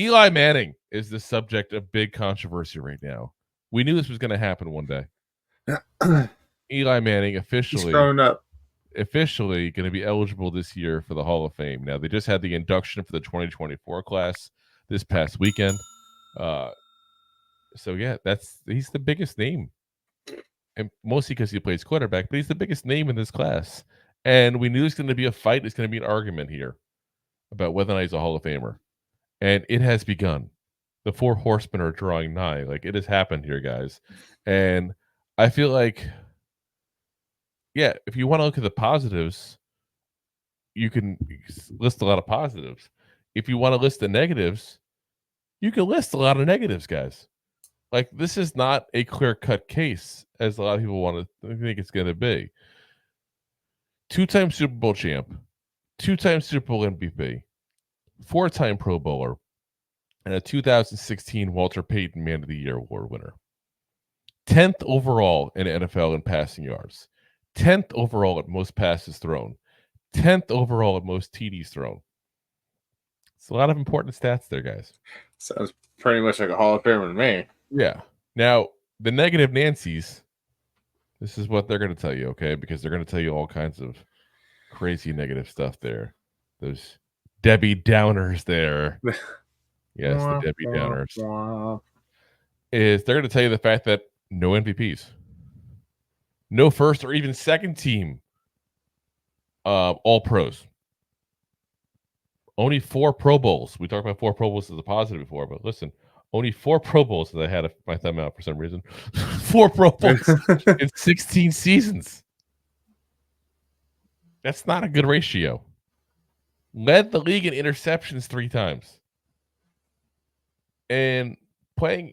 Eli Manning is the subject of big controversy right now. We knew this was going to happen one day. Eli Manning He's officially grown up. going to be eligible this year for the Hall of Fame. Now, they just had the induction for the 2024 class this past weekend. So yeah, he's the biggest name, and mostly because he plays quarterback. But he's the biggest name in this class, and we knew it's going to be a fight. It's going to be an argument here about whether or not he's a Hall of Famer, and it has begun. The four horsemen are drawing nigh. Like, it has happened here, guys, and I feel like, yeah, if you want to look at the positives, you can list a lot of positives. If you want to list the negatives, you can list a lot of negatives, guys. Like, this is not a clear-cut case, as a lot of people want to think it's going to be. Two-time Super Bowl champ, two-time Super Bowl MVP, four-time Pro Bowler, and a 2016 Walter Payton Man of the Year award winner. 10th overall in NFL in passing yards. 10th overall at most passes thrown. 10th overall at most TDs thrown. It's a lot of important stats there, guys. Sounds pretty much like a Hall of Famer to me. Yeah. Now, the negative Nancy's, this is what they're going to tell you, okay? Because they're going to tell you all kinds of crazy negative stuff there. Those Debbie Downers there. Yes, the Debbie Downers. Is they're going to tell you the fact that no MVPs. No first or even second team all pros. Only 4 Pro Bowls. We talked about 4 Pro Bowls as a positive before, but listen, only 4 Pro Bowls that I had my thumb out for some reason. 4 Pro Bowls in 16 seasons. That's not a good ratio. Led the league in interceptions 3 times. And playing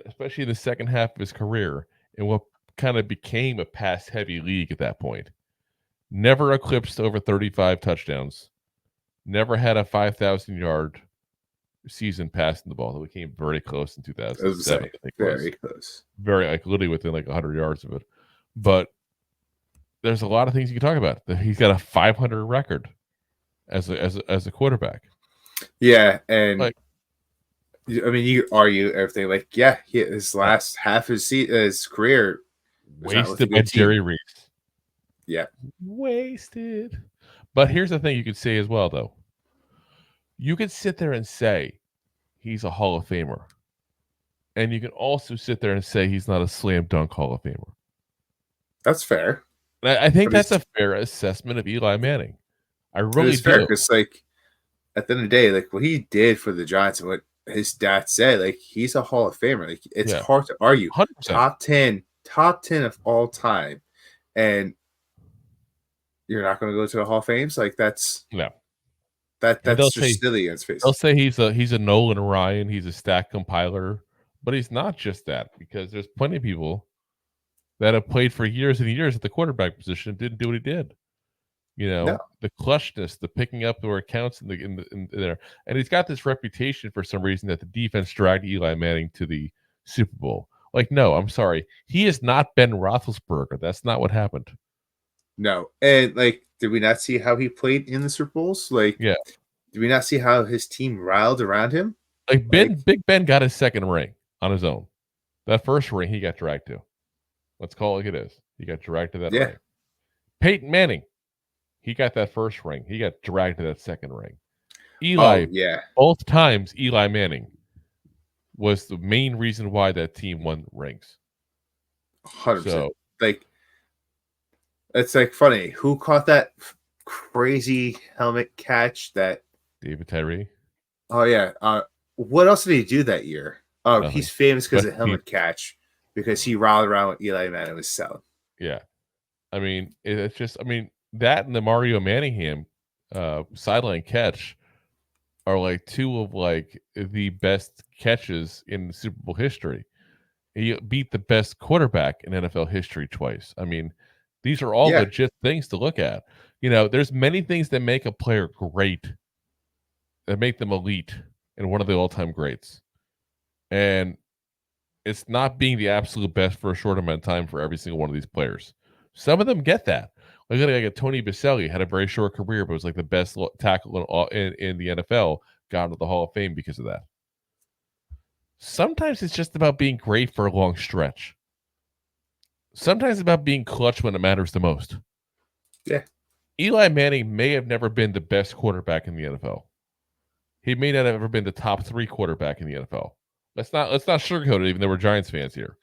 especially in the second half of his career, in what kind of became a pass-heavy league at that point. Never eclipsed over 35 touchdowns. Never had a 5,000-yard season passing the ball. That came very close in 2007. Very close. Very, like, literally within like 100 yards of it. But there's a lot of things you can talk about. He's got a 500 record as a quarterback. Yeah, and like, I mean, you argue everything. Like, yeah, his last half of his career wasted by Jerry Reese. Yeah, wasted. But here's the thing you could say as well, though. You could sit there and say he's a Hall of Famer. And you can also sit there and say he's not a slam dunk Hall of Famer. That's fair. I think that's a fair assessment of Eli Manning. I really do. Fair because, like, at the end of the day, like, what he did for the Giants and what his dad said, like, he's a Hall of Famer. Like, it's hard to argue. 100%. Top 10 of all time. And you're not going to go to the Hall of Fame? Like, that's just silly in his face. They'll say he's a Nolan Ryan, he's a stack compiler, but he's not just that, because there's plenty of people that have played for years and years at the quarterback position and didn't do what he did. You know, the clutchness, the picking up where it counts in there. And he's got this reputation for some reason that the defense dragged Eli Manning to the Super Bowl. Like, no, I'm sorry. He is not Ben Roethlisberger. That's not what happened. No. And, like, did we not see how he played in the Super Bowls? Like, yeah. Did we not see how his team riled around him? Like, Big Ben got his second ring on his own. That first ring he got dragged to. Let's call it like it is. He got dragged to that ring. Peyton Manning, he got that first ring. He got dragged to that second ring. Eli, both times Eli Manning was the main reason why that team won rings. 100%. So, like, it's like funny. Who caught that crazy helmet catch? That David Tyree. Oh yeah. What else did he do that year? Oh, nothing. He's famous because of helmet catch, because he riled around with Eli Manning was selling. Yeah, I mean, it's just, I mean, that and the Mario Manningham sideline catch are like 2 of like the best catches in Super Bowl history. He beat the best quarterback in NFL history twice. I mean, these are all legit things to look at. You know, there's many things that make a player great, that make them elite and one of the all-time greats. And it's not being the absolute best for a short amount of time for every single one of these players. Some of them get that. Like a Tony Baselli had a very short career, but was like the best tackle in the NFL got into the Hall of Fame because of that. Sometimes it's just about being great for a long stretch. Sometimes it's about being clutch when it matters the most. Yeah. Eli Manning may have never been the best quarterback in the NFL. He may not have ever been the top 3 quarterback in the NFL. Let's not sugarcoat it, even though we're Giants fans here.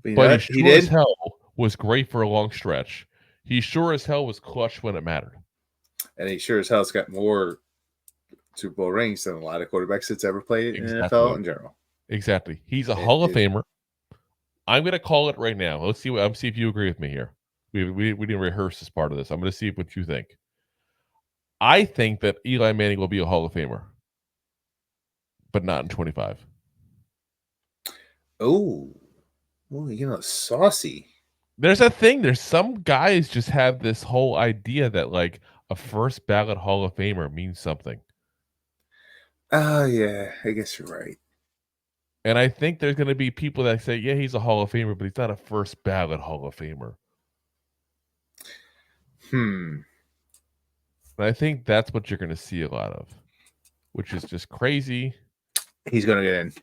But he sure as hell was great for a long stretch. He sure as hell was clutch when it mattered. And he sure as hell's got more Super Bowl rings than a lot of quarterbacks that's ever played in the NFL in general. Exactly. He's a Hall of Famer. I'm going to call it right now. Let's see if you agree with me here. We didn't rehearse this part of this. I'm going to see what you think. I think that Eli Manning will be a Hall of Famer, but not in 25. Oh, saucy. There's a thing. There's some guys just have this whole idea that like a first ballot Hall of Famer means something. Oh, yeah. I guess you're right. And I think there's going to be people that say, yeah, he's a Hall of Famer, but he's not a first ballot Hall of Famer. And I think that's what you're going to see a lot of, which is just crazy. He's going to get in.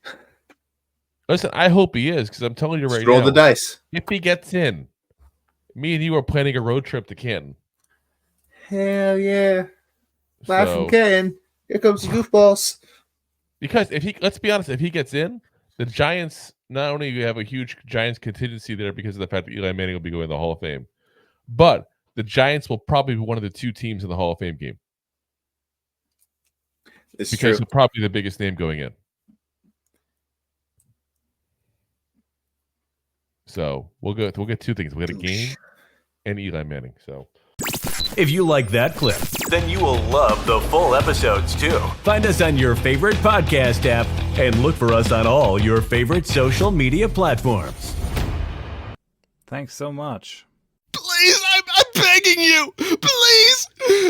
Listen, I hope he is, because I'm telling you right now. Roll the dice. If he gets in, me and you are planning a road trip to Canton. Hell yeah. Live from Canton. Here comes the goofballs. Because let's be honest, if he gets in, the Giants not only have a huge Giants contingency there because of the fact that Eli Manning will be going to the Hall of Fame, but the Giants will probably be one of the 2 teams in the Hall of Fame game. It's because true. he's probably the biggest name going in. So we'll get 2 things. We'll get a game and Eli Manning. So if you like that clip, then you will love the full episodes too. Find us on your favorite podcast app and look for us on all your favorite social media platforms. Thanks so much. Please, I'm begging you. Please.